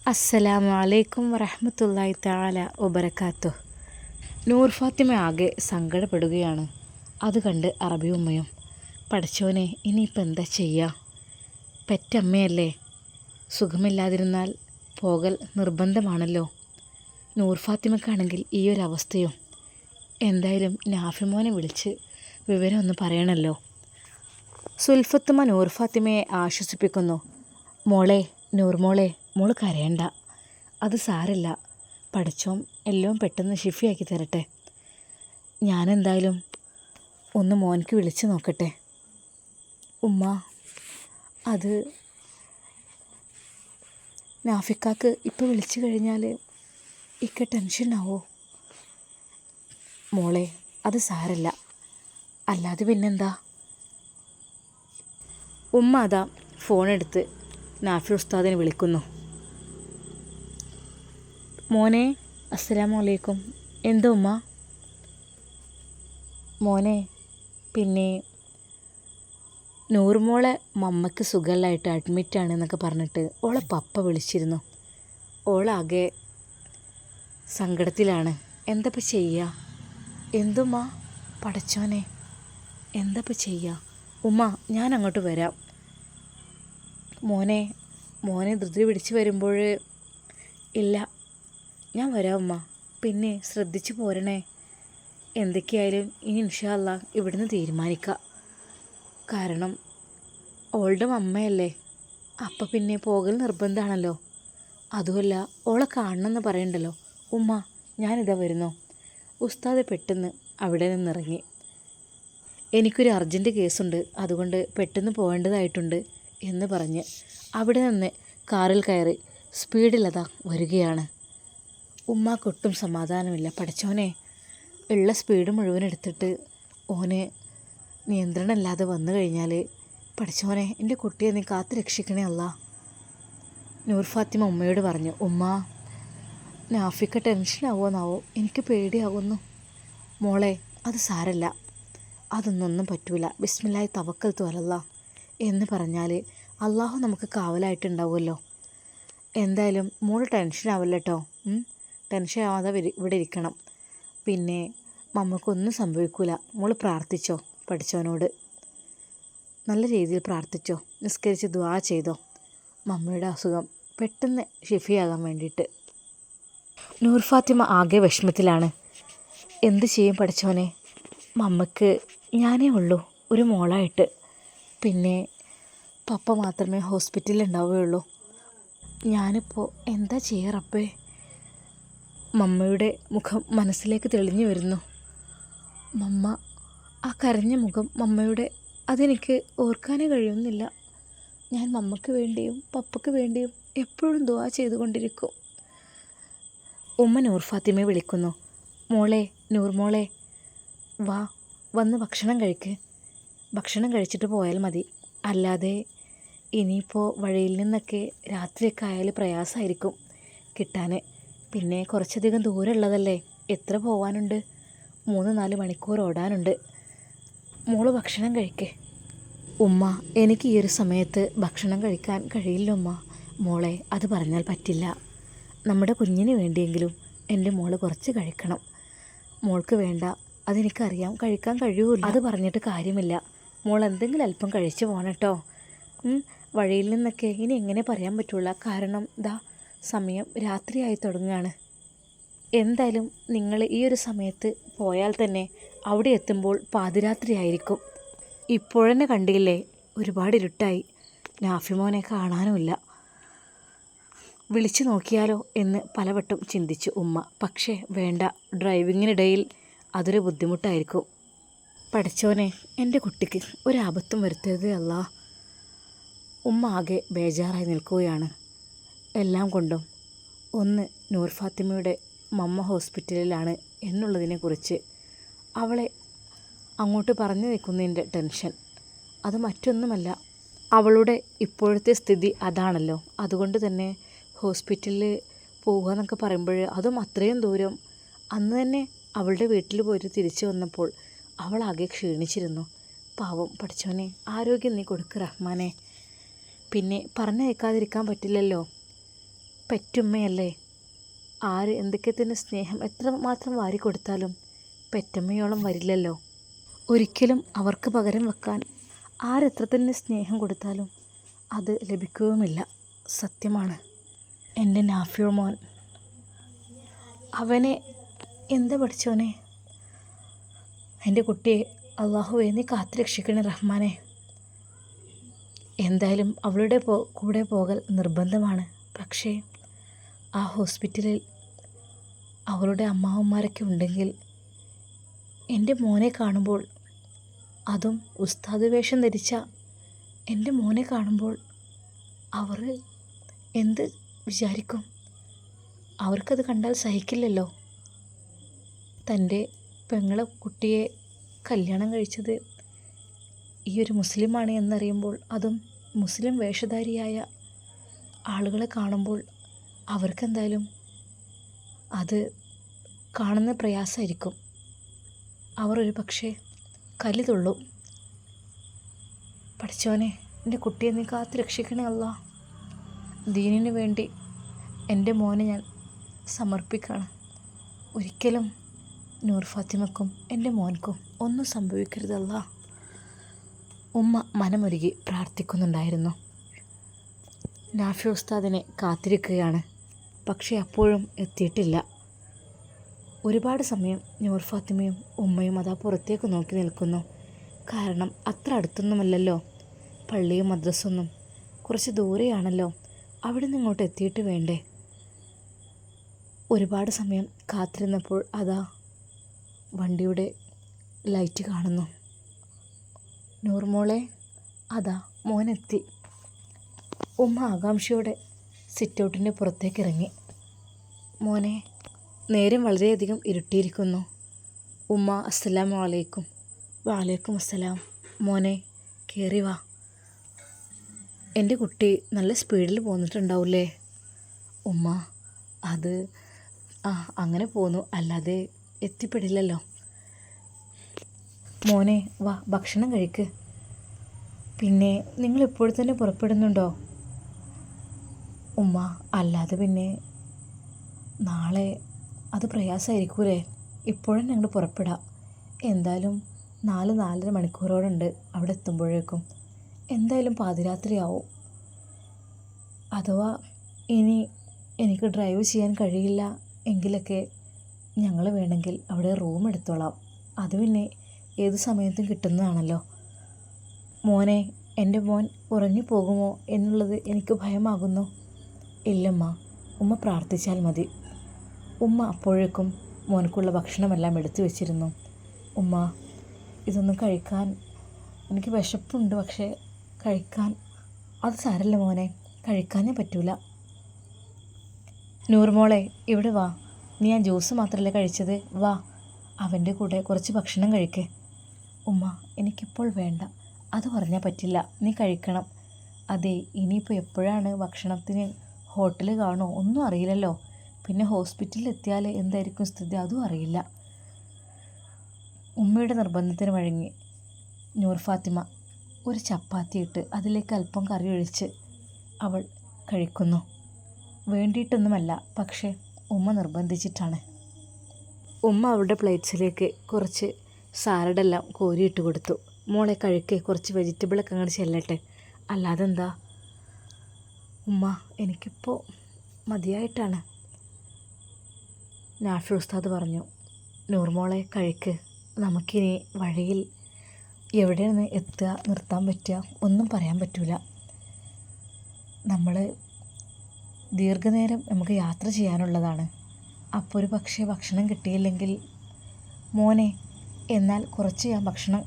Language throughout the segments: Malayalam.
അസ്സലാമു അലൈക്കും വറഹ്മത്തുള്ളാഹി തആല വബറകാതുഹു. നൂർ ഫാത്തിമ ആകെ സങ്കടപ്പെടുകയാണ്. അത് കണ്ട് അറബി ഉമ്മയും, പഠിച്ചോനെ ഇനിയിപ്പോൾ എന്താ ചെയ്യുക, പെറ്റമ്മയല്ലേ, സുഖമില്ലാതിരുന്നാൽ പോകൽ നിർബന്ധമാണല്ലോ. നൂർ ഫാത്തിമക്കാണെങ്കിൽ ഈ ഒരു അവസ്ഥയും. എന്തായാലും നാഫിമോനെ വിളിച്ച് വിവരം ഒന്ന് പറയണമല്ലോ. സുൽഫത്തുമ്മ നൂർ ഫാത്തിമയെ ആശ്വസിപ്പിക്കുന്നു. മോളെ, നൂർ മോളെ, മോള് കരയണ്ട, അത് സാരല്ല, പഠിച്ചോം എല്ലാം പെട്ടെന്ന് ഷിഫിയാക്കി തരട്ടെ. ഞാനെന്തായാലും ഒന്ന് മോൻക്ക് വിളിച്ച് നോക്കട്ടെ. ഉമ്മ, അത് നാഫിക്കാക്ക് ഇപ്പോൾ വിളിച്ചു കഴിഞ്ഞാൽ ഇക്ക ടെൻഷനാവോ? മോളെ, അത് സാരല്ല, അല്ലാതെ പിന്നെന്താ. ഉമ്മ അതാ ഫോണെടുത്ത് നാഫി ഉസ്താദിനെ വിളിക്കുന്നു. മോനെ, അസ്സലാമു അലൈക്കും. എന്താ ഉമ്മ? മോനെ, പിന്നെ നൂറുമോളെ മമ്മയ്ക്ക് സുഖമില്ലായിട്ട് അഡ്മിറ്റാണ് എന്നൊക്കെ പറഞ്ഞിട്ട് ഓളെ പപ്പ വിളിച്ചിരുന്നു. ഓളാകെ സങ്കടത്തിലാണ്. എന്തപ്പോൾ ചെയ്യുക? എന്തുമ്മ? പടച്ചോനെ, എന്തപ്പോൾ ചെയ്യുക? ഉമ്മ, ഞാൻ അങ്ങോട്ട് വരാം. മോനെ ധൃതി പിടിച്ച് വരുമ്പോൾ ഇല്ല, ഞാൻ വരാം ഉമ്മ. പിന്നെ ശ്രദ്ധിച്ച് പോരണേ. എന്തൊക്കെയായാലും ഇനി ഇൻഷാ അല്ലാ ഇവിടുന്ന് തീരുമാനിക്കാം. കാരണം ഓളുടെ മമ്മയല്ലേ, അപ്പം പിന്നെ പോകൽ നിർബന്ധമാണല്ലോ. അതുമല്ല, ഓളെ കാണണമെന്ന് പറയണ്ടല്ലോ. ഉമ്മ, ഞാനിതാ വരുന്നു. ഉസ്താദ് പെട്ടെന്ന് അവിടെ നിന്നിറങ്ങി. എനിക്കൊരു അർജൻറ്റ് കേസുണ്ട്, അതുകൊണ്ട് പെട്ടെന്ന് പോകേണ്ടതായിട്ടുണ്ട് എന്ന് പറഞ്ഞ് അവിടെ നിന്ന് കാറിൽ കയറി സ്പീഡിലതാ വരികയാണ്. ഉമ്മാക്കൊട്ടും സമാധാനമില്ല. പഠിച്ചോനെ, ഉള്ള സ്പീഡ് മുഴുവൻ എടുത്തിട്ട് ഓന് നിയന്ത്രണമില്ലാതെ വന്നു കഴിഞ്ഞാൽ പഠിച്ചോനെ, എൻ്റെ കുട്ടിയെ നീ കാത്തു രക്ഷിക്കണേ അല്ലാ. നൂർ ഫാത്തിമ ഉമ്മയോട് പറഞ്ഞു. ഉമ്മ, നാഫിക്ക് ടെൻഷനാവുമെന്നാവോ, എനിക്ക് പേടിയാകുന്നു. മോളെ, അത് സാരല്ല, അതൊന്നും പറ്റൂല. ബിസ്മില്ലാഹി തവക്കൽതു അലല്ലാ എന്ന് പറഞ്ഞാൽ അള്ളാഹു നമുക്ക് കാവലായിട്ടുണ്ടാവുമല്ലോ. എന്തായാലും മോള് ടെൻഷനാവില്ല കേട്ടോ. ടെൻഷൻ ആവാതെ ഇവിടെ ഇരിക്കണം. പിന്നെ മമ്മക്കൊന്നും സംഭവിക്കൂല. മോള് പ്രാർത്ഥിച്ചോ, പഠിച്ചവനോട് നല്ല രീതിയിൽ പ്രാർത്ഥിച്ചോ, നിസ്കരിച്ച് ദുആ ചെയ്തോ, മമ്മയുടെ അസുഖം പെട്ടെന്ന് ഷിഫിയാകാൻ വേണ്ടിയിട്ട്. നൂർ ഫാത്തിമ ആകെ വിഷമത്തിലാണ്. എന്ത് ചെയ്യും പഠിച്ചവനെ? മമ്മക്ക് ഞാനേ ഉള്ളൂ ഒരു മോളായിട്ട്. പിന്നെ പപ്പ മാത്രമേ ഹോസ്പിറ്റലിൽ ഉണ്ടാവുകയുള്ളൂ. ഞാനിപ്പോൾ എന്താ ചെയ്യുക റബ്ബേ? മമ്മയുടെ മുഖം മനസ്സിലേക്ക് തെളിഞ്ഞു വരുന്നു. മമ്മ, ആ കരഞ്ഞ മുഖം മമ്മയുടെ, അതെനിക്ക് ഓർക്കാനേ കഴിയുന്നില്ല. ഞാൻ മമ്മയ്ക്ക് വേണ്ടിയും പപ്പയ്ക്ക് വേണ്ടിയും എപ്പോഴും ദുആ ചെയ്തുകൊണ്ടിരിക്കും. ഉമ്മ നൂർ ഫാത്തിമയെ വിളിക്കുന്നു. മോളെ, നൂർ മോളെ, വാ, വന്ന് ഭക്ഷണം കഴിക്ക്. ഭക്ഷണം കഴിച്ചിട്ട് പോയാൽ മതി. അല്ലാതെ ഇനിയിപ്പോൾ വഴിയിൽ നിന്നൊക്കെ രാത്രിയൊക്കെ ആയാൽ പ്രയാസമായിരിക്കും കിട്ടാൻ. പിന്നെ കുറച്ചധികം ദൂരമുള്ളതല്ലേ, എത്ര പോവാനുണ്ട്? 3-4 മണിക്കൂർ ഓടാനുണ്ട്. മോള് ഭക്ഷണം കഴിക്കേ. ഉമ്മ, എനിക്ക് ഈ ഒരു സമയത്ത് ഭക്ഷണം കഴിക്കാൻ കഴിയില്ല ഉമ്മ. മോളെ, അത് പറഞ്ഞാൽ പറ്റില്ല. നമ്മുടെ കുഞ്ഞിന് വേണ്ടിയെങ്കിലും എൻ്റെ മോള് കുറച്ച് കഴിക്കണം. മോൾക്ക് വേണ്ട, അതെനിക്കറിയാം, കഴിക്കാൻ കഴിയൂല. അത് പറഞ്ഞിട്ട് കാര്യമില്ല. മോൾ എന്തെങ്കിലും അല്പം കഴിച്ചു പോകണം കേട്ടോ. വഴിയിൽ നിന്നൊക്കെ ഇനി എങ്ങനെ പറയാൻ പറ്റുള്ള, കാരണം സമയം രാത്രിയായി തുടങ്ങുകയാണ്. എന്തായാലും നിങ്ങൾ ഈ ഒരു സമയത്ത് പോയാൽ തന്നെ അവിടെ എത്തുമ്പോൾ പാതിരാത്രിയായിരിക്കും. ഇപ്പോഴെന്നെ കണ്ടില്ലേ, ഒരുപാട് ഇരുട്ടായി. നാഫിമോനെ കാണാനുമില്ല. വിളിച്ചു നോക്കിയാലോ എന്ന് പലവട്ടം ചിന്തിച്ചു ഉമ്മ. പക്ഷേ വേണ്ട, ഡ്രൈവിങ്ങിനിടയിൽ അതൊരു ബുദ്ധിമുട്ടായിരിക്കും. പഠിച്ചോനെ, എൻ്റെ കുട്ടിക്ക് ഒരാപത്തും വരുത്തരുതേ അല്ലാ. ഉമ്മ ആകെ ബേജാറായി നിൽക്കുകയാണ്. എല്ലാം കൊണ്ടും ഒന്ന്, നൂർ ഫാത്തിമയുടെ മമ്മ ഹോസ്പിറ്റലിലാണ് എന്നുള്ളതിനെക്കുറിച്ച് അവളെ അങ്ങോട്ട് പറഞ്ഞു നിൽക്കുന്നതിൻ്റെ ടെൻഷൻ. അത് മറ്റൊന്നുമല്ല, അവളുടെ ഇപ്പോഴത്തെ സ്ഥിതി അതാണല്ലോ. അതുകൊണ്ട് തന്നെ ഹോസ്പിറ്റലിൽ പോവുക എന്നൊക്കെ പറയുമ്പോൾ അതും അത്രയും ദൂരം. അന്ന് തന്നെ അവളുടെ വീട്ടിൽ പോയിട്ട് തിരിച്ചു വന്നപ്പോൾ അവളാകെ ക്ഷീണിച്ചിരുന്നു. പാവം പഠിച്ചവനെ, ആരോഗ്യം നീ കൊടുക്ക് റഹ്മാനെ. പിന്നെ പറഞ്ഞയക്കാതിരിക്കാൻ പറ്റില്ലല്ലോ. പെറ്റുമ്മയല്ലേ. ആര് എന്തൊക്കെ തന്നെ സ്നേഹം എത്രമാത്രം വാരിക്കൊടുത്താലും പെറ്റമ്മയോളം വരില്ലല്ലോ. ഒരിക്കലും അവർക്ക് പകരം വെക്കാൻ ആരെത്ര തന്നെ സ്നേഹം കൊടുത്താലും അത് ലഭിക്കുകയുമില്ല. സത്യമാണ്. എൻ്റെ നാഫിയോ മോൻ, അവനെ എന്താ പഠിച്ചോനെ, എൻ്റെ കുട്ടിയെ അള്ളാഹുവേ നീ കാത്തുരക്ഷിക്കണേ റഹ്മാനെ. എന്തായാലും അവളുടെ കൂടെ പോകൽ നിർബന്ധമാണ്. പക്ഷേ ആ ഹോസ്പിറ്റലിൽ അവളുടെ അമ്മാവന്മാരൊക്കെ ഉണ്ടെങ്കിൽ എൻ്റെ മോനെ കാണുമ്പോൾ, അതും ഉസ്താദ് വേഷം ധരിച്ച എൻ്റെ മോനെ കാണുമ്പോൾ അവർ എന്ത് വിചാരിക്കും? അവർക്കത് കണ്ടാൽ സഹിക്കില്ലല്ലോ. തൻ്റെ പെങ്ങളെ കുട്ടിയെ കല്യാണം കഴിച്ചത് ഈ ഒരു മുസ്ലിമാണ് എന്നറിയുമ്പോൾ, അതും മുസ്ലിം വേഷധാരിയായ ആളുകളെ കാണുമ്പോൾ അവർക്കെന്തായാലും അത് കാണുന്ന പ്രയാസമായിരിക്കും. അവർ ഒരു പക്ഷേ കലി തുള്ളും. പഠിച്ചോനെ എൻ്റെ കുട്ടിയെ നീ കാത്ത് രക്ഷിക്കണേ അല്ലാ. ദീനിനു വേണ്ടി എൻ്റെ മോനെ ഞാൻ സമർപ്പിക്കുകയാണ്. ഒരിക്കലും നൂർ ഫാത്തിമക്കും എൻ്റെ മോൻക്കും ഒന്നും സംഭവിക്കരുതല്ല. ഉമ്മ മനമൊരുകി പ്രാർത്ഥിക്കുന്നുണ്ടായിരുന്നു. നാഫി ഉസ്താദിനെ കാത്തിരിക്കുകയാണ്. പക്ഷേ അപ്പോഴും എത്തിയിട്ടില്ല. ഒരുപാട് സമയം നൂർ ഫാത്തിമയും ഉമ്മയും അതാ പുറത്തേക്ക് നോക്കി നിൽക്കുന്നു. കാരണം അത്ര അടുത്തൊന്നുമല്ലല്ലോ പള്ളിയും മദ്രസൊന്നും, കുറച്ച് ദൂരെയാണല്ലോ. അവിടെ നിന്ന് ഇങ്ങോട്ട് എത്തിയിട്ട് വേണ്ടേ. ഒരുപാട് സമയം കാത്തിരുന്നപ്പോൾ അതാ വണ്ടിയുടെ ലൈറ്റ് കാണുന്നു. നൂർമോളെ, അതാ മോനെത്തി. ഉമ്മ ആകാംക്ഷയോടെ സിറ്റൗട്ടിൻ്റെ പുറത്തേക്ക് ഇറങ്ങി. മോനെ, നേരം വളരെയധികം ഇരുട്ടിയിരിക്കുന്നു. ഉമ്മ അസ്സലാമു അലൈക്കും. വഅലൈക്കും അസ്സലാം. മോനെ കയറി വാ. എൻ്റെ കുട്ടി നല്ല സ്പീഡിൽ പോന്നിട്ടുണ്ടാവില്ലേ? ഉമ്മ അത് അങ്ങനെ പോന്നു, അല്ലാതെ എത്തിപ്പെടില്ലല്ലോ. മോനെ വാ, ഭക്ഷണം കഴിക്ക്. പിന്നെ നിങ്ങൾ ഇപ്പോൾ തന്നെ പുറപ്പെടുന്നുണ്ടോ? ഉമ്മ അല്ലാതെ പിന്നെ നാളെ അത് പ്രയാസമായിരിക്കൂലേ. ഇപ്പോഴും ഞങ്ങൾ പുറപ്പെടാം. എന്തായാലും 4-4.5 മണിക്കൂറോടുണ്ട് അവിടെ എത്തുമ്പോഴേക്കും. എന്തായാലും പാതിരാത്രിയാവും. അഥവാ ഇനി എനിക്ക് ഡ്രൈവ് ചെയ്യാൻ കഴിയില്ല എങ്കിലൊക്കെ ഞങ്ങൾ വേണമെങ്കിൽ അവിടെ റൂം എടുത്തോളാം. അത് പിന്നെ ഏത് സമയത്തും കിട്ടുന്നതാണല്ലോ. മോനെ, എൻ്റെ മോൻ ഉറങ്ങിപ്പോകുമോ എന്നുള്ളത് എനിക്ക് ഭയമാകുന്നു. ഇല്ലമ്മ, ഉമ്മ പ്രാർത്ഥിച്ചാൽ മതി. ഉമ്മ അപ്പോഴേക്കും മോനക്കുള്ള ഭക്ഷണമെല്ലാം എടുത്തു വെച്ചിരുന്നു. ഉമ്മ, ഇതൊന്നും കഴിക്കാൻ എനിക്ക് വിശപ്പുണ്ട്, പക്ഷേ കഴിക്കാൻ അത് സാരല്ല മോനെ, കഴിക്കാനേ പറ്റൂല. നൂർമോളെ ഇവിടെ വാ. നീ ആ ജ്യൂസ് മാത്രമല്ലേ കഴിച്ചത്? വാ, അവൻ്റെ കൂടെ കുറച്ച് ഭക്ഷണം കഴിക്ക്. ഉമ്മ എനിക്കിപ്പോൾ വേണ്ട, അത് പറഞ്ഞാൽ പറ്റില്ല, നീ കഴിക്കണം. അതെ, ഇനിയിപ്പോൾ എപ്പോഴാണ് ഭക്ഷണത്തിന് ഹോട്ടൽ കാണുമോ ഒന്നും അറിയില്ലല്ലോ. പിന്നെ ഹോസ്പിറ്റലിൽ എത്തിയാൽ എന്തായിരിക്കും സ്ഥിതി അതും അറിയില്ല. ഉമ്മയുടെ നിർബന്ധത്തിന് വഴങ്ങി നൂർ ഫാത്തിമ ഒരു ചപ്പാത്തി ഇട്ട് അതിലേക്ക് അല്പം കറി ഒഴിച്ച് അവൾ കഴിക്കുന്നു. വേണ്ടിയിട്ടൊന്നുമല്ല, പക്ഷേ ഉമ്മ നിർബന്ധിച്ചിട്ടാണ്. ഉമ്മ അവളുടെ പ്ലേറ്റ്സിലേക്ക് കുറച്ച് സാലഡെല്ലാം കോരിയിട്ട് കൊടുത്തു. മോളെ കഴിക്ക്, കുറച്ച് വെജിറ്റബിളൊക്കെ അങ്ങോട്ട് ചെല്ലട്ടെ. അല്ലാതെന്താ ഉമ്മ, എനിക്കിപ്പോൾ മതിയായിട്ടാണ്. നാഫി ഉസ്താദ് പറഞ്ഞു. നൂർമോളെ കഴിക്ക്, നമുക്കിനി വഴിയിൽ എവിടെയാണ് എത്തുക നിർത്താൻ പറ്റുക ഒന്നും പറയാൻ പറ്റില്ല. നമ്മൾ ദീർഘനേരം നമുക്ക് യാത്ര ചെയ്യാനുള്ളതാണ്. അപ്പോൾ ഒരു പക്ഷേ ഭക്ഷണം കിട്ടിയില്ലെങ്കിൽ മോനെ, എന്നാൽ കുറച്ച് ഭക്ഷണം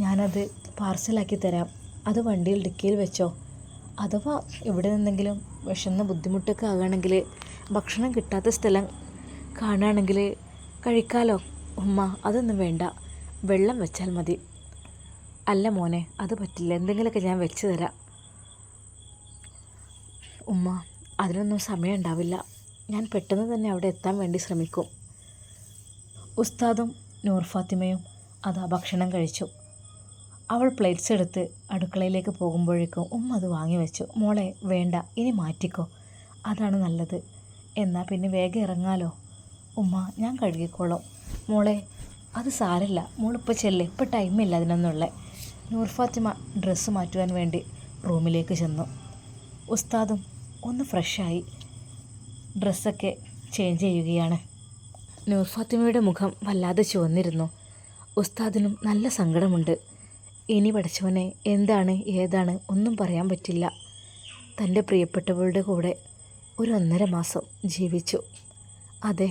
ഞാനത് പാർസലാക്കി തരാം. അത് വണ്ടിയിൽ ഡിക്കിയിൽ വെച്ചോ. അഥവാ ഇവിടെ നിന്നെങ്കിലും വിശന്ന് ബുദ്ധിമുട്ടൊക്കെ ആകുകയാണെങ്കിൽ ഭക്ഷണം കിട്ടാത്ത സ്ഥലം കാണുകയാണെങ്കിൽ കഴിക്കാലോ. ഉമ്മ അതൊന്നും വേണ്ട, വെള്ളം വെച്ചാൽ മതി. അല്ല മോനെ, അത് പറ്റില്ല, എന്തെങ്കിലുമൊക്കെ ഞാൻ വെച്ച് തരാം. ഉമ്മ അതിനൊന്നും സമയം ഉണ്ടാവില്ല, ഞാൻ പെട്ടെന്ന് തന്നെ അവിടെ എത്താൻ വേണ്ടി ശ്രമിക്കും. ഉസ്താദും നൂർ ഫാത്തിമയും അതാ ഭക്ഷണം കഴിച്ചു. അവൾ പ്ലേറ്റ്സ് എടുത്ത് അടുക്കളയിലേക്ക് പോകുമ്പോഴേക്കും ഉമ്മ അത് വാങ്ങി വെച്ചു. മോളെ വേണ്ട, ഇനി മാറ്റിക്കോ, അതാണ് നല്ലത്. എന്നാൽ പിന്നെ വേഗം ഇറങ്ങാലോ. ഉമ്മ ഞാൻ കഴുകിക്കോളാം. മോളെ അത് സാരല്ല, മോളിപ്പോൾ ചെല്ല്, ഇപ്പോൾ ടൈമില്ല അതിനൊന്നുള്ള. നൂർ ഫാത്തിമ ഡ്രസ്സ് മാറ്റുവാൻ വേണ്ടി റൂമിലേക്ക് ചെന്നു. ഉസ്താദും ഒന്ന് ഫ്രഷായി ഡ്രസ്സൊക്കെ ചേഞ്ച് ചെയ്യുകയാണ്. നൂർ ഫാത്തിമയുടെ മുഖം വല്ലാതെ ചുവന്നിരുന്നു. ഉസ്താദിനും നല്ല സങ്കടമുണ്ട്. ഇനി പഠിച്ചവനെ എന്താണ് ഏതാണ് ഒന്നും പറയാൻ പറ്റില്ല. തൻ്റെ പ്രിയപ്പെട്ടവരുടെ കൂടെ ഒരു 1.5 മാസം ജീവിച്ചു. അതെ,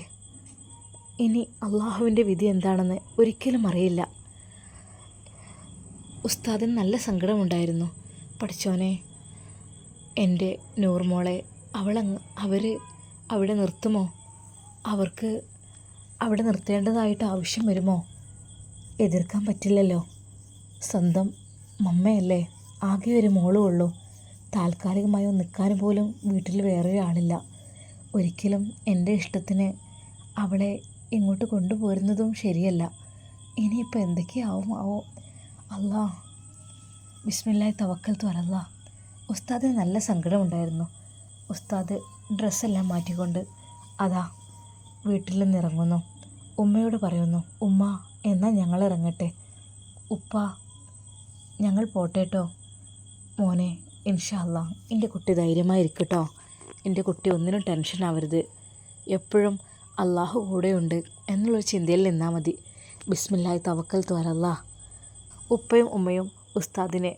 ഇനി അള്ളാഹുവിൻ്റെ വിധി എന്താണെന്ന് ഒരിക്കലും അറിയില്ല. ഉസ്താദിന് നല്ല സങ്കടമുണ്ടായിരുന്നു. പഠിച്ചോനെ, എൻ്റെ നൂർമോളെ അവർ അവിടെ നിർത്തുമോ? അവർക്ക് അവിടെ നിർത്തേണ്ടതായിട്ട് ആവശ്യം വരുമോ? എതിർക്കാൻ പറ്റില്ലല്ലോ. സ്വന്തം മമ്മയല്ലേ, ആകെ ഒരു മോളും ഉള്ളൂ. താൽക്കാലികമായി നിൽക്കാൻ പോലും വീട്ടിൽ വേറെ ആളില്ല. ഒരിക്കലും എൻ്റെ ഇഷ്ടത്തിന് അവളെ ഇങ്ങോട്ട് കൊണ്ടുപോരുന്നതും ശരിയല്ല. ഇനിയിപ്പോൾ എന്തൊക്കെയാവുമാവോ. അല്ലാ, ബിസ്മില്ലാഹി തവക്കൽതു അലല്ലാ. ഉസ്താദിന് നല്ല സങ്കടമുണ്ടായിരുന്നു. ഉസ്താദ് ഡ്രസ്സെല്ലാം മാറ്റിക്കൊണ്ട് അതാ വീട്ടിൽ നിന്നിറങ്ങുന്നു. ഉമ്മയോട് പറയുന്നു, ഉമ്മ എന്നാൽ ഞങ്ങൾ ഇറങ്ങട്ടെ. ഉപ്പ ഞങ്ങൾ പോട്ടേട്ടോ. മോനെ, ഇൻഷാ അല്ലാ എൻ്റെ കുട്ടി ധൈര്യമായിരിക്കട്ടോ. എൻ്റെ കുട്ടി ഒന്നിനും ടെൻഷൻ ആവരുത്. എപ്പോഴും അള്ളാഹു കൂടെയുണ്ട് എന്നുള്ളൊരു ചിന്തയിൽ നിന്നാൽ മതി. ബിസ്മില്ലാഹി തവക്കൽതു അലല്ലാ. ഉപ്പയും ഉമ്മയും ഉസ്താദിനെ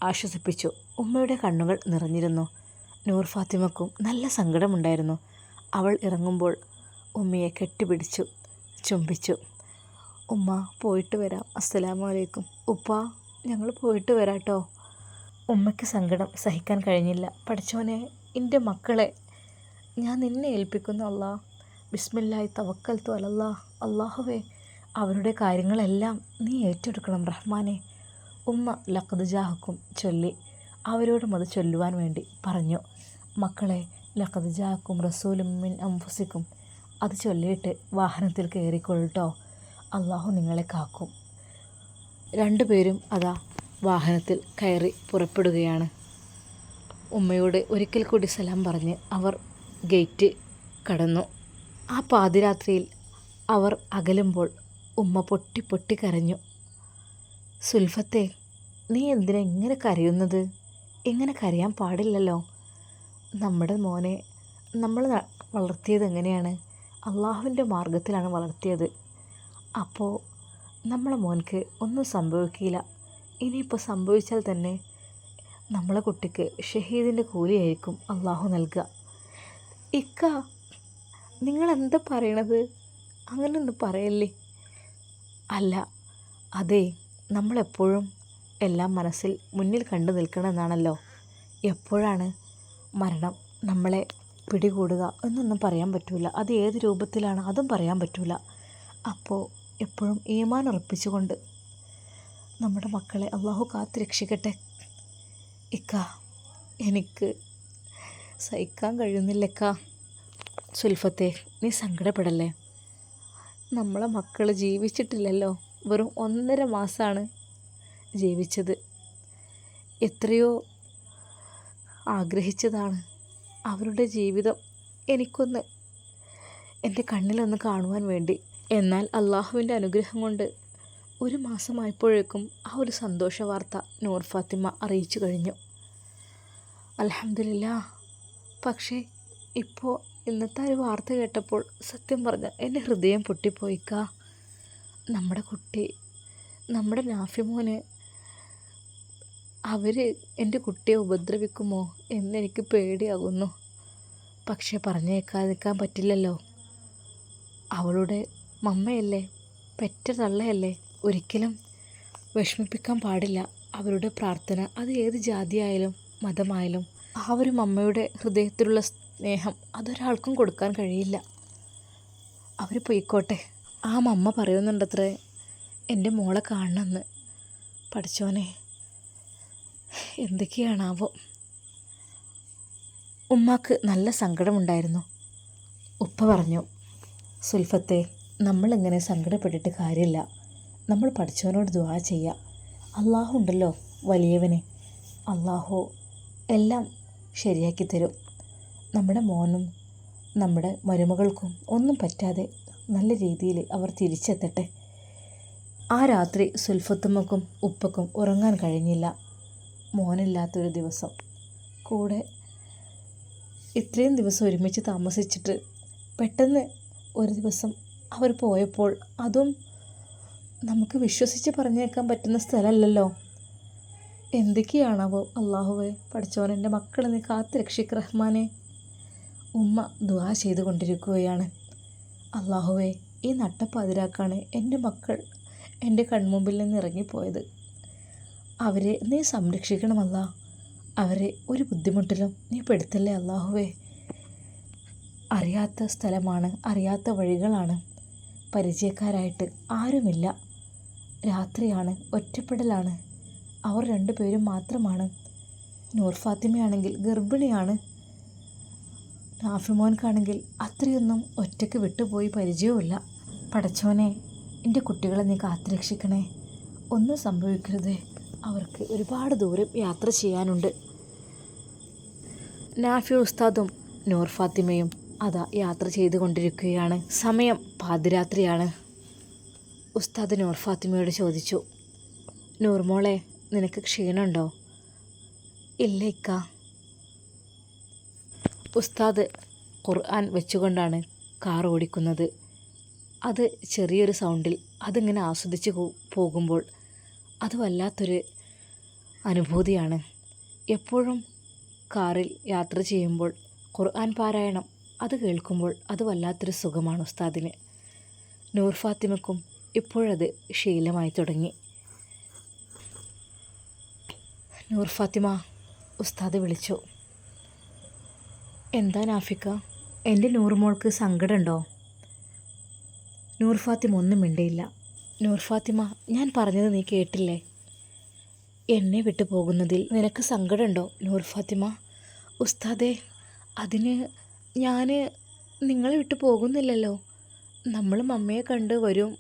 ആശ്വസിപ്പിച്ചു. ഉമ്മയുടെ കണ്ണുകൾ നിറഞ്ഞിരുന്നു. നൂർ ഫാത്തിമക്കും നല്ല സങ്കടമുണ്ടായിരുന്നു. അവൾ ഇറങ്ങുമ്പോൾ ഉമ്മയെ കെട്ടിപ്പിടിച്ചു ചുംബിച്ചു. ഉമ്മ പോയിട്ട് വരാം, അസ്സലാമു അലൈക്കും. ഉപ്പ ഞങ്ങൾ പോയിട്ട് വരാട്ടോ. ഉമ്മയ്ക്ക് സങ്കടം സഹിക്കാൻ കഴിഞ്ഞില്ല. പഠിച്ചോനെ, എൻ്റെ മക്കളെ ഞാൻ നിന്നെ ഏൽപ്പിക്കുന്നു അല്ലാ. ബിസ്മില്ലാഹി തവക്കൽതു അലല്ലാ. അള്ളാഹുവേ, അവരുടെ കാര്യങ്ങളെല്ലാം നീ ഏറ്റെടുക്കണം റഹ്മാനെ. ഉമ്മ ലഖദ് ജാഅക്കും ചൊല്ലി അവരോടും അത് ചൊല്ലുവാൻ വേണ്ടി പറഞ്ഞു. മക്കളെ, ലഖദ് ജാഅക്കും റസൂലും മിൻ അൻഫുസിക്കും അത് ചൊല്ലിയിട്ട് വാഹനത്തിൽ കയറിക്കൊള്ളട്ടോ. അള്ളാഹു നിങ്ങളെ കാക്കും. 2 പേരും അതാ വാഹനത്തിൽ കയറി പുറപ്പെടുകയാണ്. ഉമ്മയോട് ഒരിക്കൽ കൂടി സലാം പറഞ്ഞ് അവർ ഗേറ്റ് കടന്നു. ആ പാതിരാത്രിയിൽ അവർ അകലുമ്പോൾ ഉമ്മ പൊട്ടി പൊട്ടി കരഞ്ഞു. സുൽഫത്തെ, നീ എന്തിനാ ഇങ്ങനെ കരയുന്നത്? ഇങ്ങനെ കരയാൻ പാടില്ലല്ലോ. നമ്മുടെ മോനെ നമ്മൾ വളർത്തിയത് എങ്ങനെയാണ്? അള്ളാഹുവിൻ്റെ മാർഗത്തിലാണ് വളർത്തിയത്. അപ്പോൾ നമ്മളെ മോൻക്ക് ഒന്നും സംഭവിക്കില്ല. ഇനിയിപ്പോൾ സംഭവിച്ചാൽ തന്നെ നമ്മളെ കുട്ടിക്ക് ഷഹീദിൻ്റെ കൂലിയായിരിക്കും അള്ളാഹു നൽകുക. ഇക്ക, നിങ്ങളെന്താ പറയണത്? അങ്ങനൊന്നും പറയല്ലേ. അല്ല, അതെ, നമ്മളെപ്പോഴും എല്ലാം മനസ്സിൽ മുന്നിൽ കണ്ടു നിൽക്കണമെന്നാണല്ലോ. എപ്പോഴാണ് മരണം നമ്മളെ പിടികൂടുക എന്നൊന്നും പറയാൻ പറ്റില്ല. അത് ഏത് രൂപത്തിലാണ് അതും പറയാൻ പറ്റില്ല. അപ്പോൾ എപ്പോഴും ഈമാൻ ഉറപ്പിച്ചുകൊണ്ട് നമ്മുടെ മക്കളെ അള്ളാഹു കാത്ത് രക്ഷിക്കട്ടെ. ഇക്ക, എനിക്ക് സഹിക്കാൻ കഴിയുന്നില്ലക്ക. സുൽഫത്തെ, നീ സങ്കടപ്പെടല്ലേ. നമ്മളെ മക്കൾ ജീവിച്ചിട്ടില്ലല്ലോ. വെറും 1.5 മാസമാണ് ജീവിച്ചത്. എത്രയോ ആഗ്രഹിച്ചതാണ് അവരുടെ ജീവിതം എനിക്കൊന്ന് എൻ്റെ കണ്ണിലൊന്ന് കാണുവാൻ വേണ്ടി. എന്നാൽ അള്ളാഹുവിൻ്റെ അനുഗ്രഹം കൊണ്ട് 1 മാസമായപ്പോഴേക്കും ആ ഒരു സന്തോഷ വാർത്ത നൂർ ഫാത്തിമ അറിയിച്ചു കഴിഞ്ഞു. അൽഹംദുലില്ലാ. പക്ഷേ ഇപ്പോൾ ഇന്നത്തെ ഒരു വാർത്ത കേട്ടപ്പോൾ സത്യം പറഞ്ഞാൽ എൻ്റെ ഹൃദയം പൊട്ടിപ്പോയിക്ക. നമ്മുടെ കുട്ടി, നമ്മുടെ നാഫിമോന് അവർ എൻ്റെ കുട്ടിയെ ഉപദ്രവിക്കുമോ എന്നെനിക്ക് പേടിയാകുന്നു. പക്ഷേ പറഞ്ഞേക്കാതിരിക്കാൻ പറ്റില്ലല്ലോ. അവളുടെ മമ്മയല്ലേ, പെറ്റ തള്ളയല്ലേ. ഒരിക്കലും വിഷമിപ്പിക്കാൻ പാടില്ല. അവരുടെ പ്രാർത്ഥന അത് ഏത് ജാതിയായാലും മതമായാലും ആ ഒരു മമ്മയുടെ ഹൃദയത്തിലുള്ള സ്നേഹം അതൊരാൾക്കും കൊടുക്കാൻ കഴിയില്ല. അവർ പോയിക്കോട്ടെ. ആ മമ്മ പറയുന്നുണ്ടത്രേ എൻ്റെ മോളെ കാണണമെന്ന്. പഠിച്ചോനെ, എന്തൊക്കെയാണാവോ. ഉമ്മാക്ക് നല്ല സങ്കടമുണ്ടായിരുന്നു. ഉപ്പ പറഞ്ഞു, സുൽഫത്തെ, നമ്മളിങ്ങനെ സങ്കടപ്പെട്ടിട്ട് കാര്യമില്ല. നമ്മൾ പഠിച്ചവനോട് ദുആ ചെയ്യുക. അള്ളാഹു ഉണ്ടല്ലോ വലിയവന്. അള്ളാഹു എല്ലാം ശരിയാക്കി തരും. നമ്മുടെ മോനും നമ്മുടെ മരുമകൾക്കും ഒന്നും പറ്റാതെ നല്ല രീതിയിൽ അവർ തിരിച്ചെത്തട്ടെ. ആ രാത്രി സുൽഫത്തുമ്മക്കും ഉപ്പക്കും ഉറങ്ങാൻ കഴിഞ്ഞില്ല. മോനില്ലാത്തൊരു ദിവസം, കൂടെ ഇത്രയും ദിവസം ഒരുമിച്ച് താമസിച്ചിട്ട് പെട്ടെന്ന് ഒരു ദിവസം അവർ പോയപ്പോൾ, അതും നമുക്ക് വിശ്വസിച്ച് പറഞ്ഞേക്കാൻ പറ്റുന്ന സ്ഥലമല്ലല്ലോ. എന്തൊക്കെയാണാവോ. അള്ളാഹുവേ, പഠിച്ചവൻ എൻ്റെ മക്കളെ നീ കാത്ത് രക്ഷിക്ക് റഹ്മാനെ. ഉമ്മ ദുആ ചെയ്തുകൊണ്ടിരിക്കുകയാണ്. അള്ളാഹുവേ, ഈ നട്ടപ്പാതിരാക്കാണ് എൻ്റെ മക്കൾ എൻ്റെ കൺമുമ്പിൽ നിന്ന് ഇറങ്ങിപ്പോയത്. അവരെ നീ സംരക്ഷിക്കണമല്ല. അവരെ ഒരു ബുദ്ധിമുട്ടിലും നീ പെടുത്തല്ലേ അള്ളാഹുവേ. അറിയാത്ത സ്ഥലമാണ്, അറിയാത്ത വഴികളാണ്, പരിചയക്കാരായിട്ട് ആരുമില്ല. രാത്രിയാണ്, ഒറ്റപ്പെടലാണ്. അവർ രണ്ടുപേരും മാത്രമാണ്. നൂർ ഫാത്തിമയാണെങ്കിൽ ഗർഭിണിയാണ്. നാഫിമോൻക്കാണെങ്കിൽ അത്രയൊന്നും ഒറ്റയ്ക്ക് വിട്ടുപോയി പരിചയവുമില്ല. പടച്ചോനെ, എൻ്റെ കുട്ടികളെ നീ കാത്തുരക്ഷിക്കണേ. ഒന്നും സംഭവിക്കരുതേ. അവർക്ക് ഒരുപാട് ദൂരം യാത്ര ചെയ്യാനുണ്ട്. നാഫി ഉസ്താദും നൂർ ഫാത്തിമയും അതാ യാത്ര ചെയ്തുകൊണ്ടിരിക്കുകയാണ്. സമയം പാതിരാത്രിയാണ്. ഉസ്താദ് നൂർ ഫാത്തിമയോട് ചോദിച്ചു, നൂർ മോളെ, നിനക്ക് ക്ഷീണമുണ്ടോ? ഇല്ല ഇക്ക. ഉസ്താദ് ഖുർആൻ വെച്ചുകൊണ്ടാണ് കാർ ഓടിക്കുന്നത്. അത് ചെറിയൊരു സൗണ്ടിൽ അതിങ്ങനെ ആസ്വദിച്ച് പോകുമ്പോൾ അത് വല്ലാത്തൊരു അനുഭൂതിയാണ്. എപ്പോഴും കാറിൽ യാത്ര ചെയ്യുമ്പോൾ ഖുർആൻ പാരായണം അത് കേൾക്കുമ്പോൾ അത് വല്ലാത്തൊരു സുഖമാണ് ഉസ്താദിന്. നൂർ ഫാത്തിമക്കും ഇപ്പോഴത് ശീലമായി തുടങ്ങി. നൂർ ഫാത്തിമ, ഉസ്താദ് വിളിച്ചു. എന്താ നാഫിക്ക, എൻ്റെ നൂറുമോൾക്ക് സങ്കടമുണ്ടോ? നൂർ ഫാത്തിമ ഒന്നും മിണ്ടിയില്ല. നൂർ ഫാത്തിമ, ഞാൻ പറഞ്ഞത് നീ കേട്ടില്ലേ? എന്നെ വിട്ടു പോകുന്നതിൽ നിനക്ക് സങ്കടമുണ്ടോ നൂർ ഫാത്തിമ? ഉസ്താദേ, അതിന് ഞാൻ നിങ്ങളെ വിട്ടു പോകുന്നില്ലല്ലോ. നമ്മൾ മമ്മയെ കണ്ട് വരും,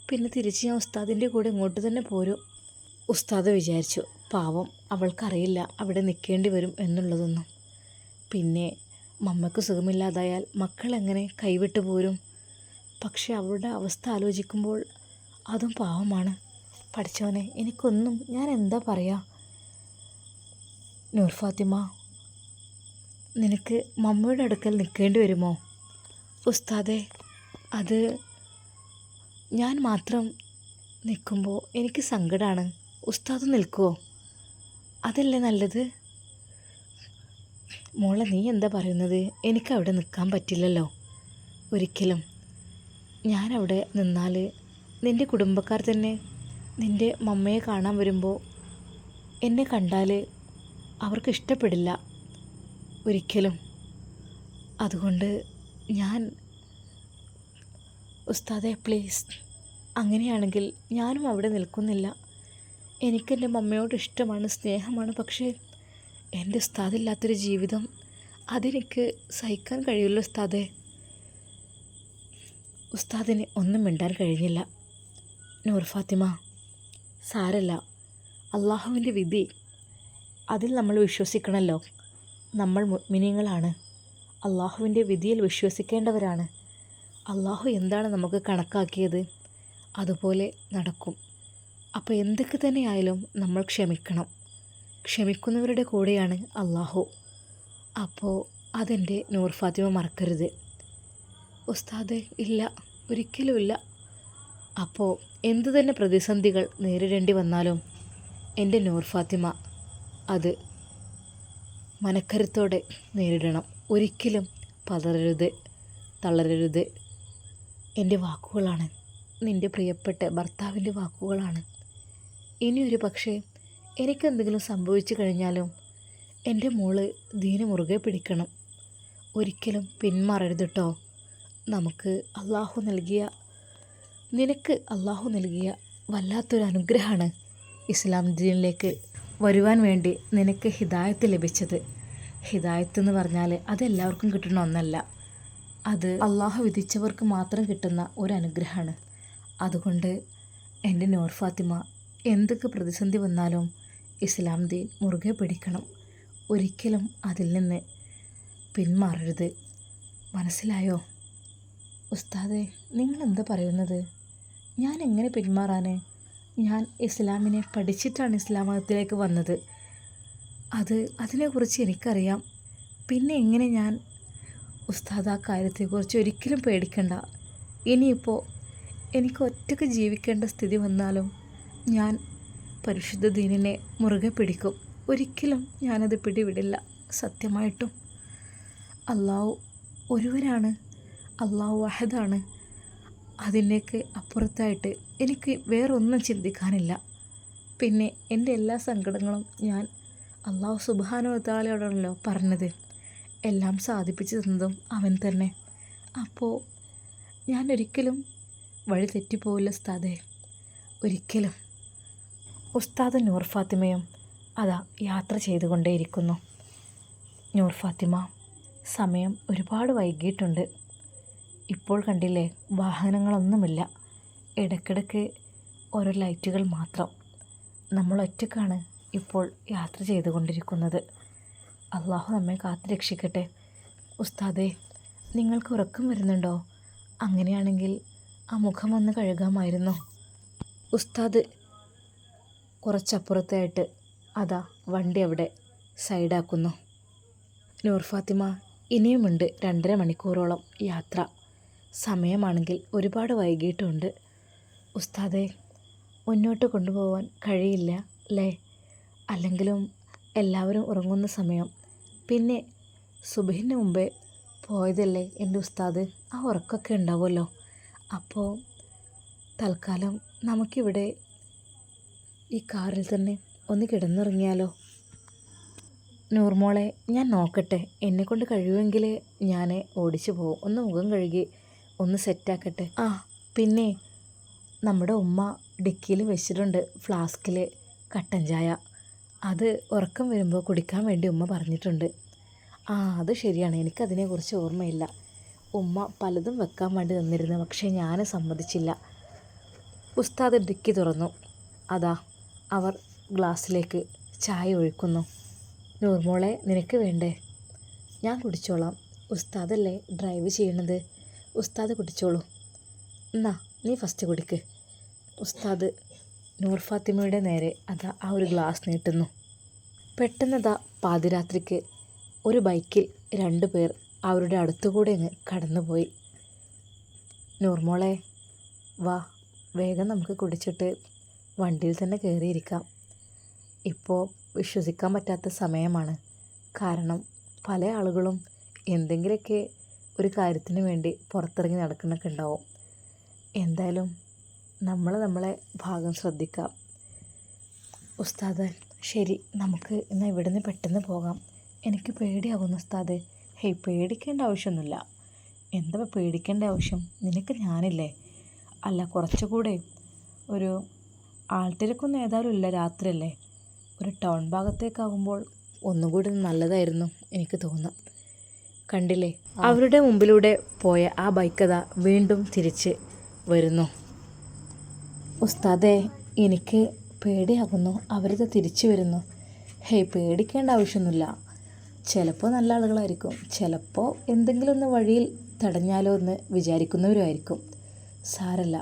പിന്നെ തിരിച്ച് ഞാൻ ഉസ്താദിൻ്റെ കൂടെ ഇങ്ങോട്ട് തന്നെ പോരും. ഉസ്താദ് വിചാരിച്ചു, പാവം, അവൾക്കറിയില്ല അവിടെ നിൽക്കേണ്ടി വരും എന്നുള്ളതൊന്നും. പിന്നെ മമ്മയ്ക്ക് സുഖമില്ലാതായാൽ മക്കളെങ്ങനെ കൈവിട്ട് പോരും? പക്ഷെ അവളുടെ അവസ്ഥ ആലോചിക്കുമ്പോൾ അതും പാവമാണ്. പഠിച്ചവനെ, എനിക്കൊന്നും, ഞാൻ എന്താ പറയുക? നൂർ ഫാത്തിമ, നിനക്ക് മമ്മയുടെ അടുക്കൽ നിൽക്കേണ്ടി വരുമോ? ഉസ്താദേ, അത് ഞാൻ മാത്രം നിൽക്കുമ്പോൾ എനിക്ക് സങ്കടമാണ്. ഉസ്താദ് നിൽക്കുമോ? അതല്ലേ നല്ലത്. മോളെ, നീ എന്താ പറയുന്നത്? എനിക്കവിടെ നിൽക്കാൻ പറ്റില്ലല്ലോ ഒരിക്കലും. ഞാനവിടെ നിന്നാൽ നിൻ്റെ കുടുംബക്കാർ തന്നെ നിൻ്റെ മമ്മയെ കാണാൻ വരുമ്പോൾ എന്നെ കണ്ടാൽ അവർക്ക് ഇഷ്ടപ്പെടില്ല ഒരിക്കലും. അതുകൊണ്ട് ഞാൻ, ഉസ്താദേ പ്ലീസ്, അങ്ങനെയാണെങ്കിൽ ഞാനും അവിടെ നിൽക്കുന്നില്ല. എനിക്കെൻ്റെ മമ്മയോട് ഇഷ്ടമാണ്, സ്നേഹമാണ്. പക്ഷേ എൻ്റെ ഉസ്താദില്ലാത്തൊരു ജീവിതം അതെനിക്ക് സഹിക്കാൻ കഴിയില്ല ഉസ്താദേ. ഉസ്താദിന് ഒന്നും മിണ്ടാൻ കഴിഞ്ഞില്ല. നൂർ ഫാത്തിമ, സാരല്ല, അള്ളാഹുവിൻ്റെ വിധി അതിൽ നമ്മൾ വിശ്വസിക്കണമല്ലോ. നമ്മൾ മുഅ്മിനീങ്ങളാണ്, അള്ളാഹുവിൻ്റെ വിധിയിൽ വിശ്വസിക്കേണ്ടവരാണ്. അള്ളാഹു എന്താണ് നമുക്ക് കണക്കാക്കിയത് അതുപോലെ നടക്കും. അപ്പോൾ എന്തൊക്കെ തന്നെയായാലും നമ്മൾ ക്ഷമിക്കണം. ക്ഷമിക്കുന്നവരുടെ കൂടെയാണ് അള്ളാഹു. അപ്പോൾ അതെൻ്റെ നൂർ ഫാത്തിമ മറക്കരുത്. ഉസ്താദേ, ഇല്ല, ഒരിക്കലുമില്ല. അപ്പോൾ എന്തു തന്നെ പ്രതിസന്ധികൾ നേരിടേണ്ടി വന്നാലും എൻ്റെ നൂർ ഫാത്തിമ അത് മനക്കരുത്തോടെ നേരിടണം. ഒരിക്കലും പതറരുത്, തളരരുത്. എൻ്റെ വാക്കുകളാണ്, നിൻ്റെ പ്രിയപ്പെട്ട ഭർത്താവിൻ്റെ വാക്കുകളാണ്. ഇനിയൊരു പക്ഷേ എനിക്കെന്തെങ്കിലും സംഭവിച്ചു കഴിഞ്ഞാലും എൻ്റെ മോള് ദീന് മുറുകെ പിടിക്കണം. ഒരിക്കലും പിന്മാറരുത് കേട്ടോ. നമുക്ക് അള്ളാഹു നൽകിയ, നിനക്ക് അള്ളാഹു നൽകിയ വല്ലാത്തൊരു അനുഗ്രഹമാണ് ഇസ്ലാം ദീനിലേക്ക് വരുവാൻ വേണ്ടി നിനക്ക് ഹിദായത്ത് ലഭിച്ചത്. ഹിദായത്ത് എന്ന് പറഞ്ഞാൽ അതെല്ലാവർക്കും കിട്ടുന്ന ഒന്നല്ല. അത് അള്ളാഹു വിധിച്ചവർക്ക് മാത്രം കിട്ടുന്ന ഒരു അനുഗ്രഹമാണ്. അതുകൊണ്ട് എൻ്റെ നൂർ ഫാത്തിമ, എന്തൊക്കെ പ്രതിസന്ധി വന്നാലും ഇസ്ലാം ദീൻ മുറുകെ പിടിക്കണം. ഒരിക്കലും അതിൽ നിന്ന് പിന്മാറരുത്. മനസ്സിലായോ? ഉസ്താദേ, നിങ്ങളെന്താ പറയുന്നത്? ഞാൻ എങ്ങനെ പിന്മാറാൻ? ഞാൻ ഇസ്ലാമിനെ പഠിച്ചിട്ടാണ് ഇസ്ലാം മതത്തിലേക്ക് വന്നത്. അതിനെക്കുറിച്ച് എനിക്കറിയാം. പിന്നെ എങ്ങനെ ഞാൻ? ഉസ്താദ്, ആ കാര്യത്തെക്കുറിച്ച് ഒരിക്കലും പേടിക്കണ്ട. ഇനിയിപ്പോൾ എനിക്ക് ഒറ്റയ്ക്ക് ജീവിക്കേണ്ട സ്ഥിതി വന്നാലും ഞാൻ പരിശുദ്ധ ദീനിനെ മുറുകെ പിടിക്കും. ഒരിക്കലും ഞാനത് പിടിവിടില്ല. സത്യമായിട്ടും അള്ളാഹു ഒരുവനാണ്, അള്ളാഹു അഹദാണ്. അതിനേക്ക് അപ്പുറത്തായിട്ട് എനിക്ക് വേറൊന്നും ചിന്തിക്കാനില്ല. പിന്നെ എൻ്റെ എല്ലാ സങ്കടങ്ങളും ഞാൻ അള്ളാഹു സുബ്ഹാനഹു വ തആലയോടാണല്ലോ പറഞ്ഞത്. എല്ലാം സാധിപ്പിച്ചു തന്നതും അവൻ തന്നെ. അപ്പോൾ ഞാൻ ഒരിക്കലും വഴി തെറ്റിപ്പോവില്ല ഉസ്താദേ, ഒരിക്കലും. ഉസ്താദ് നൂർ ഫാത്തിമയും അതാ യാത്ര ചെയ്തുകൊണ്ടേയിരിക്കുന്നു. നൂർ ഫാത്തിമ, സമയം ഒരുപാട് വൈകിയിട്ടുണ്ട്. ഇപ്പോൾ കണ്ടില്ലേ, വാഹനങ്ങളൊന്നുമില്ല. ഇടയ്ക്കിടയ്ക്ക് ഓരോ ലൈറ്റുകൾ മാത്രം. നമ്മൾ ഒറ്റയ്ക്കാണ് ഇപ്പോൾ യാത്ര ചെയ്തുകൊണ്ടിരിക്കുന്നത്. അള്ളാഹു നമ്മെ കാത്തു രക്ഷിക്കട്ടെ. ഉസ്താദേ, നിങ്ങൾക്ക് ഉറക്കം വരുന്നുണ്ടോ? അങ്ങനെയാണെങ്കിൽ ആ മുഖമൊന്ന് കഴുകാമായിരുന്നു. ഉസ്താദ് കുറച്ചപ്പുറത്തായിട്ട് അതാ വണ്ടി അവിടെ സൈഡാക്കുന്നു. നൂർ ഫാത്തിമ, ഇനിയുമുണ്ട് 2.5 മണിക്കൂറോളം യാത്ര. സമയമാണെങ്കിൽ ഒരുപാട് വൈകിട്ടുണ്ട്. ഉസ്താദെ, മുന്നോട്ട് കൊണ്ടുപോകാൻ കഴിയില്ല അല്ലേ? അല്ലെങ്കിലും എല്ലാവരും ഉറങ്ങുന്ന സമയം. പിന്നെ സുബഹിന് മുമ്പേ പോയതല്ലേ എൻ്റെ ഉസ്താദ്, ആ ഉറക്കമൊക്കെ ഉണ്ടാവുമല്ലോ. അപ്പോൾ തൽക്കാലം നമുക്കിവിടെ ഈ കാറിൽ തന്നെ ഒന്ന് കിടന്നുറങ്ങിയാലോ? നൂർമോളെ, ഞാൻ നോക്കട്ടെ. എന്നെക്കൊണ്ട് കഴിയുമെങ്കിൽ ഞാൻ ഓടിച്ചു പോകും. ഒന്ന് മുഖം കഴുകി ഒന്ന് സെറ്റാക്കട്ടെ. പിന്നെ നമ്മുടെ ഉമ്മ ഡിക്കിയിൽ വെച്ചിട്ടുണ്ട് ഫ്ലാസ്കിൽ കട്ടൻ ചായ. അത് ഉറക്കം വരുമ്പോൾ കുടിക്കാൻ വേണ്ടി ഉമ്മ പറഞ്ഞിട്ടുണ്ട്. അത് ശരിയാണ്, എനിക്കതിനെക്കുറിച്ച് ഓർമ്മയില്ല. ഉമ്മ പലതും വെക്കാൻ വേണ്ടി തന്നിരുന്നു, പക്ഷേ ഞാൻ സമ്മതിച്ചില്ല. ഉസ്താദ് ഡിക്കി തുറന്നു. അതാ അവർ ഗ്ലാസ്സിലേക്ക് ചായ ഒഴിക്കുന്നു. നൂർമോളെ, നിനക്ക് വേണ്ടേ? ഞാൻ കുടിച്ചോളാം. ഉസ്താദല്ലേ ഡ്രൈവ് ചെയ്യണത്, ഉസ്താദ് കുടിച്ചോളൂ. എന്നാ നീ ഫസ്റ്റ് കുടിക്ക്. ഉസ്താദ് നൂർ ഫാത്തിമയുടെ നേരെ അതാ ആ ഒരു ഗ്ലാസ് നീട്ടുന്നു. പെട്ടെന്നതാ പാതിരാത്രിക്ക് ഒരു ബൈക്കിൽ 2 പേർ അവരുടെ അടുത്തുകൂടെ അങ്ങ് കടന്നുപോയി. നൂർമോളെ, വാ, വേഗം നമുക്ക് കുടിച്ചിട്ട് വണ്ടിയിൽ തന്നെ കയറിയിരിക്കാം. ഇപ്പോൾ വിശ്വസിക്കാൻ പറ്റാത്ത സമയമാണ്. കാരണം പല ആളുകളും എന്തെങ്കിലുമൊക്കെ ഒരു കാര്യത്തിന് വേണ്ടി പുറത്തിറങ്ങി നടക്കുന്നൊക്കെ ഉണ്ടാവും. എന്തായാലും നമ്മളെ ഭാഗം ശ്രദ്ധിക്കാം. ഉസ്താദ്, ശരി, നമുക്ക് എന്നാൽ ഇവിടുന്ന് പെട്ടെന്ന് പോകാം. എനിക്ക് പേടിയാകുന്നു ഉസ്താദ്. ഹേയ്, പേടിക്കേണ്ട ആവശ്യമൊന്നുമില്ല. എന്താ പേടിക്കേണ്ട ആവശ്യം? നിനക്ക് ഞാനില്ലേ? അല്ല, കുറച്ചുകൂടെ ഒരു ആൾത്തിരക്കൊന്നും ഏതായാലും ഇല്ല, രാത്രിയല്ലേ. ഒരു ടൗൺ ഭാഗത്തേക്കാകുമ്പോൾ ഒന്നുകൂടി നല്ലതായിരുന്നു എനിക്ക് തോന്നുന്നു. കണ്ടില്ലേ, അവരുടെ മുമ്പിലൂടെ പോയ ആ ബൈക്കതാ വീണ്ടും തിരിച്ച് വരുന്നു. ഉസ്താദേ, എനിക്ക് പേടിയാകുന്നു. അവരിത് തിരിച്ചു വരുന്നു. ഹേയ്, പേടിക്കേണ്ട ആവശ്യമൊന്നുമില്ല. ചിലപ്പോൾ നല്ല ആളുകളായിരിക്കും, ചിലപ്പോൾ എന്തെങ്കിലും ഒന്ന് വഴിയിൽ തടഞ്ഞാലോ എന്ന് വിചാരിക്കുന്നവരുമായിരിക്കും. സാരല്ല.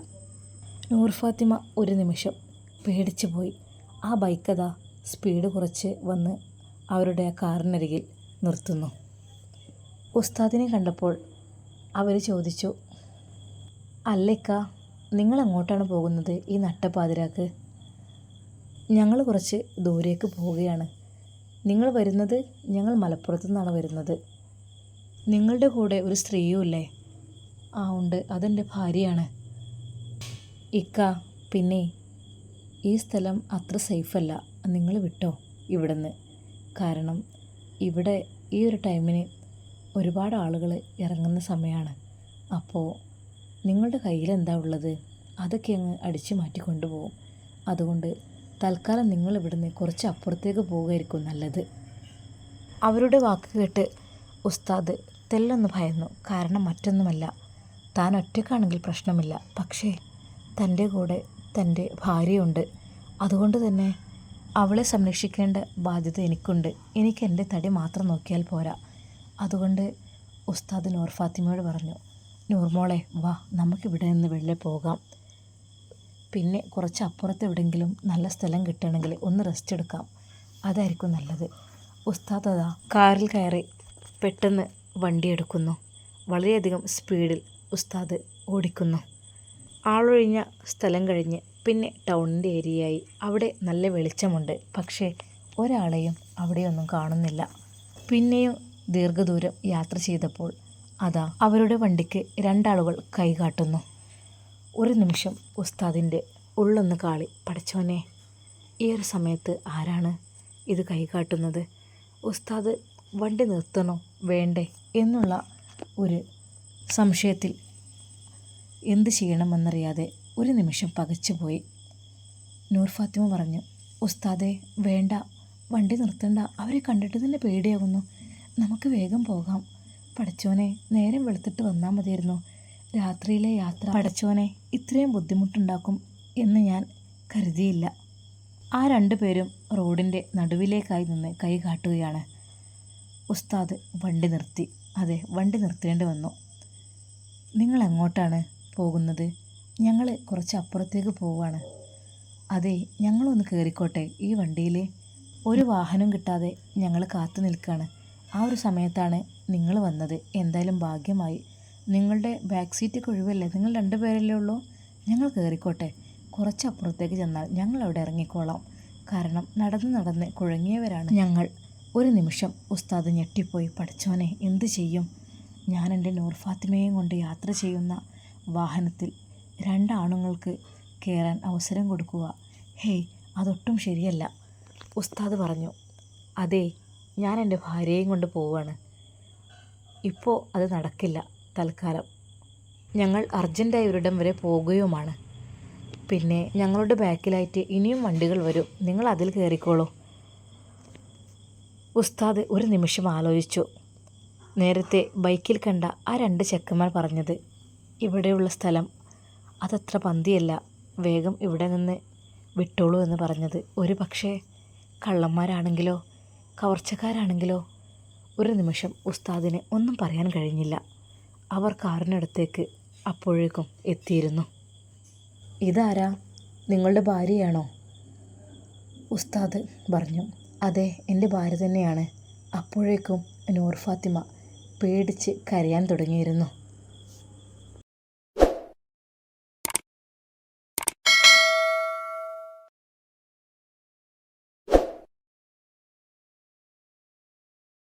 നൂർ ഫാത്തിമ ഒരു നിമിഷം പേടിച്ചു പോയി. ആ ബൈക്കതാ സ്പീഡ് കുറച്ച് വന്ന് അവരുടെ ആ കാറിനരികിൽ നിർത്തുന്നു. ഉസ്താദിനെ കണ്ടപ്പോൾ അവർ ചോദിച്ചു, അല്ലേക്ക, നിങ്ങളെങ്ങോട്ടാണ് പോകുന്നത് ഈ നട്ടപ്പാതിരാക്ക്? ഞങ്ങൾ കുറച്ച് ദൂരേക്ക് പോവുകയാണ്. നിങ്ങൾ വരുന്നത്? ഞങ്ങൾ മലപ്പുറത്തു നിന്നാണ് വരുന്നത്. നിങ്ങളുടെ കൂടെ ഒരു സ്ത്രീയും ഇല്ലേ? ഉണ്ട്, അതെൻ്റെ ഭാര്യയാണ്. ഇക്ക, പിന്നെ ഈ സ്ഥലം അത്ര സേഫല്ല, നിങ്ങൾ വിട്ടോ ഇവിടുന്ന്. കാരണം ഇവിടെ ഈ ഒരു ടൈമിന് ഒരുപാട് ആളുകൾ ഇറങ്ങുന്ന സമയമാണ്. അപ്പോൾ നിങ്ങളുടെ കയ്യിൽ എന്താ ഉള്ളത് അതൊക്കെ അങ്ങ് അടിച്ചു മാറ്റി കൊണ്ടുപോകും. അതുകൊണ്ട് തൽക്കാലം നിങ്ങൾ ഇവിടുന്ന് കുറച്ച് അപ്പുറത്തേക്ക് പോവുകയായിരിക്കും നല്ലത്. അവരുടെ വാക്ക് കേട്ട് ഉസ്താദ് തെല്ലൊന്ന് ഭയന്നു. കാരണം മറ്റൊന്നുമല്ല, താൻ ഒറ്റയ്ക്കാണെങ്കിൽ പ്രശ്നമില്ല, പക്ഷേ തൻ്റെ കൂടെ തൻ്റെ ഭാര്യയുണ്ട്. അതുകൊണ്ട് തന്നെ അവളെ സംരക്ഷിക്കേണ്ട ബാധ്യത എനിക്കുണ്ട്. എനിക്ക് എൻ്റെ തടി മാത്രം നോക്കിയാൽ പോരാ. അതുകൊണ്ട് ഉസ്താദ് നൂർ ഫാത്തിമയോട് പറഞ്ഞു, നൂർ മോളെ വാ, നമുക്കിവിടെ നിന്ന് വെളിയിൽ പോകാം. പിന്നെ കുറച്ച് അപ്പുറത്ത് എവിടെയെങ്കിലും നല്ല സ്ഥലം കിട്ടുകയാണെങ്കിൽ ഒന്ന് റെസ്റ്റ് എടുക്കാം, അതായിരിക്കും നല്ലത്. ഉസ്താദ് അതാ കാറിൽ കയറി പെട്ടെന്ന് വണ്ടി എടുക്കുന്നു. വളരെയധികം സ്പീഡിൽ ഉസ്താദ് ഓടിക്കുന്നു. ആളൊഴിഞ്ഞ സ്ഥലം കഴിഞ്ഞ് പിന്നെ ടൗണിൻ്റെ ഏരിയയായി. അവിടെ നല്ല വെളിച്ചമുണ്ട്, പക്ഷേ ഒരാളെയും അവിടെയൊന്നും കാണുന്നില്ല. പിന്നെയും ദീർഘദൂരം യാത്ര ചെയ്തപ്പോൾ അതാ അവരുടെ വണ്ടിക്ക് രണ്ടാളുകൾ കൈകാട്ടുന്നു. ഒരു നിമിഷം ഉസ്താദിൻ്റെ ഉള്ളൊന്ന് കാളി. പടച്ചോനെ, ഈ ഒരു സമയത്ത് ആരാണ് ഇത് കൈകാട്ടുന്നത്? ഉസ്താദ് വണ്ടി നിർത്തണോ വേണ്ടേ എന്നുള്ള ഒരു സംശയത്തിൽ എന്ത് ചെയ്യണമെന്നറിയാതെ ഒരു നിമിഷം പകച്ചുപോയി. നൂർ ഫാത്തിമ പറഞ്ഞു, ഉസ്താദേ വേണ്ട, വണ്ടി നിർത്തണ്ട, അവരെ കണ്ടിട്ട് തന്നെ പേടിയാകുന്നു, നമുക്ക് വേഗം പോകാം. പടച്ചോനെ, നേരം വെളുത്തിട്ട് വന്നാൽ മതിയായിരുന്നു. രാത്രിയിലെ യാത്ര പടച്ചോനെ ഇത്രയും ബുദ്ധിമുട്ടുണ്ടാക്കും എന്ന് ഞാൻ കരുതിയില്ല. ആ രണ്ടുപേരും റോഡിൻ്റെ നടുവിലേക്കായി നിന്ന് കൈ കാട്ടുകയാണ്. ഉസ്താദ് വണ്ടി നിർത്തി. അതെ, വണ്ടി നിർത്തേണ്ടി വന്നു. നിങ്ങൾ എങ്ങോട്ടാണ് പോകുന്നത്? ഞങ്ങൾ കുറച്ച് അപ്പുറത്തേക്ക് പോവാണ്. അതെ, ഞങ്ങളൊന്ന് കയറിക്കോട്ടെ ഈ വണ്ടിയിൽ? ഒരു വാഹനം കിട്ടാതെ ഞങ്ങൾ കാത്തു നിൽക്കുകയാണ്. ആ ഒരു സമയത്താണ് നിങ്ങൾ വന്നത്. എന്തായാലും ഭാഗ്യമായി. നിങ്ങളുടെ ബാക്ക് സീറ്റൊക്കെ ഒഴിവല്ലേ? നിങ്ങൾ രണ്ടുപേരല്ലേ ഉള്ളൂ? ഞങ്ങൾ കയറിക്കോട്ടെ. കുറച്ചപ്പുറത്തേക്ക് ചെന്നാൽ ഞങ്ങൾ അവിടെ ഇറങ്ങിക്കോളാം. കാരണം നടന്ന് കുഴങ്ങിയവരാണ് ഞങ്ങൾ. ഒരു നിമിഷം ഉസ്താദ് ഞെട്ടിപ്പോയി. പഠിച്ചോനെ, എന്ത് ചെയ്യും? ഞാൻ എൻ്റെ നൂർ ഫാത്തിമയെയും കൊണ്ട് യാത്ര ചെയ്യുന്ന വാഹനത്തിൽ രണ്ടാണുങ്ങൾക്ക് കയറാൻ അവസരം കൊടുക്കുക? ഹേയ്, അതൊട്ടും ശരിയല്ല. ഉസ്താദ് പറഞ്ഞു, അതെ, ഞാൻ എൻ്റെ ഭാര്യയെയും കൊണ്ട് പോവുകയാണ്. ഇപ്പോൾ അത് നടക്കില്ല. തൽക്കാലം ഞങ്ങൾ അർജൻറ്റായി ഒരിടം വരെ പോകുകയുമാണ്. പിന്നെ ഞങ്ങളുടെ ബാക്കിലായിട്ട് ഇനിയും വണ്ടികൾ വരും, നിങ്ങൾ അതിൽ കയറിക്കോളൂ. ഉസ്താദ് ഒരു നിമിഷം ആലോചിച്ചു. നേരത്തെ ബൈക്കിൽ കണ്ട ആ രണ്ട് ചെക്കന്മാർ പറഞ്ഞത് ഇവിടെയുള്ള സ്ഥലം അതത്ര പന്തിയല്ല, വേഗം ഇവിടെ നിന്ന് വിട്ടോളൂ എന്ന് പറഞ്ഞത് ഒരു പക്ഷേ കള്ളന്മാരാണെങ്കിലോ കവർച്ചക്കാരാണെങ്കിലോ? ഒരു നിമിഷം ഉസ്താദിന് ഒന്നും പറയാൻ കഴിഞ്ഞില്ല. അവർ കാറിനടുത്തേക്ക് അപ്പോഴേക്കും എത്തിയിരുന്നു. ഇതാരാ? നിങ്ങളുടെ ഭാര്യയാണോ? ഉസ്താദ് പറഞ്ഞു, അതെ, എൻ്റെ ഭാര്യ തന്നെയാണ്. അപ്പോഴേക്കും നൂർ ഫാത്തിമ പേടിച്ച് കരയാൻ തുടങ്ങിയിരുന്നു.